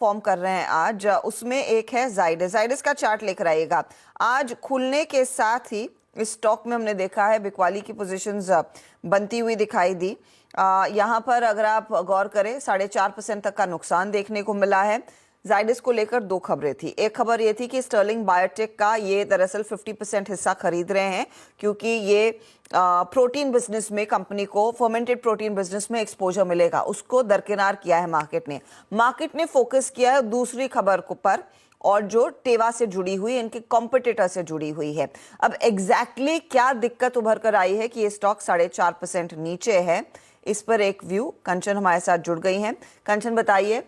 Perform कर रहे हैं आज, उसमें एक है जाइडस का चार्ट लेकर आइएगा। आज खुलने के साथ ही इस स्टॉक में हमने देखा है बिकवाली की पोजीशंस बनती हुई दिखाई दी। यहाँ पर अगर आप गौर करें 4.5% तक का नुकसान देखने को मिला है। जाइडस को लेकर दो खबरें थी। एक खबर ये थी कि स्टर्लिंग बायोटेक का ये दरअसल 50% हिस्सा खरीद रहे हैं क्योंकि ये प्रोटीन बिजनेस में कंपनी को फर्मेंटेड प्रोटीन बिजनेस में एक्सपोजर मिलेगा, उसको दरकिनार किया है मार्केट ने फोकस किया है दूसरी खबर पर, और जो टेवा से जुड़ी हुई, इनके कॉम्पिटिटर से जुड़ी हुई है। अब एग्जैक्टली क्या दिक्कत उभर कर आई है कि ये स्टॉक 4.5% नीचे है, इस पर एक व्यू कंचन हमारे साथ जुड़ गई हैं। कंचन बताइए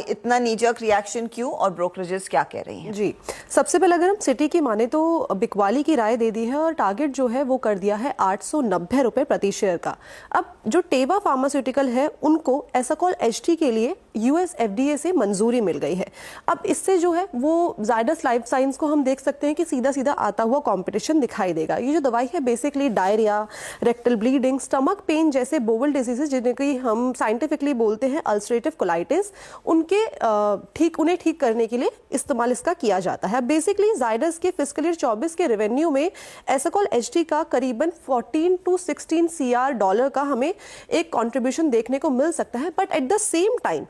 इतना नीजक रिएक्शन क्यों और ब्रोकरेजेस क्या कह रही हैं? जी, सबसे पहले अगर हम सिटी की माने तो बिकवाली की राय दे दी है और टारगेट जो है वो कर दिया है 890 रुपए प्रति शेयर का। अब जो टेवा फार्मास्यूटिकल है उनको एसाकॉल एचटी के लिए यूएस एफडीए से मंजूरी मिल गई है। अब इससे जो है वो जाइडस लाइफ साइंस को हम देख सकते हैं कि सीधा सीधा आता हुआ कॉम्पिटिशन दिखाई देगा। ये जो दवाई है basically diarrhoea, rectal bleeding, stomach pain जैसे बोवल डिजीजेज जिन्हें कि हम साइंटिफिकली बोलते हैं अल्सरेटिव कोलाइटिस, उन्हें ठीक करने के लिए इस्तेमाल इसका किया जाता है। बेसिकली जाइडस के फिस्कल ईयर 24 के रेवेन्यू में एसाकॉल एचटी का करीबन 14 to 16 CR डॉलर का हमें एक कंट्रीब्यूशन देखने को मिल सकता है। But at the same time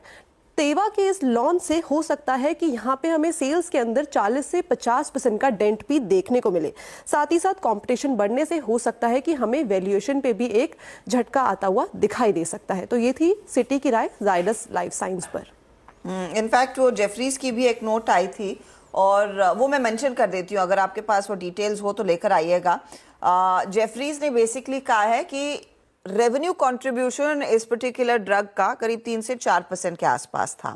टेवा के इस लॉन्च से हो सकता है कि यहाँ पे हमें सेल्स के अंदर 40 से 50% का डेंट भी देखने को मिले। साथ ही साथ कंपटीशन बढ़ने से हो सकता है कि हमें वैल्यूएशन पे भी एक झटका आता हुआ दिखाई दे सकता है। तो ये थी सिटी की राय जाइडस लाइफ साइंस पर। इनफैक्ट वो जेफरीज की भी एक नोट आई थी और वो मैं मेंशन कर देती हूँ, अगर आपके पास वो डिटेल्स हो तो लेकर आइएगा। जेफरीज ने बेसिकली कहा है कि रेवेन्यू कंट्रीब्यूशन इस पर्टिकुलर ड्रग का करीब 3 से 4% के आसपास था,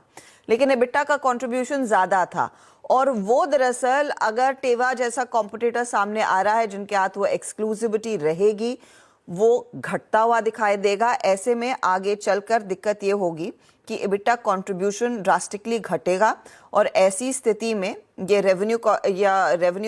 लेकिन एबिटा का कंट्रीब्यूशन ज्यादा था। और वो दरअसल अगर टेवा जैसा कॉम्पिटिटर सामने आ रहा है जिनके हाथ वो एक्सक्लूसिविटी रहेगी, वो घटता हुआ दिखाई देगा। ऐसे में आगे चलकर दिक्कत ये होगी कि एबिटा कंट्रीब्यूशन ड्रास्टिकली घटेगा और ऐसी स्थिति में ये रेवेन्यू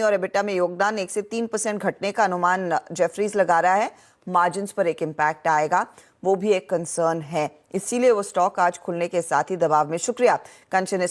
और एबिटा में योगदान 1 से 3% घटने का अनुमान जेफरीज लगा रहा है। मार्जिन्स पर एक इम्पैक्ट आएगा, वो भी एक कंसर्न है, इसीलिए वो स्टॉक आज खुलने के साथ ही दबाव में। शुक्रिया कंचन।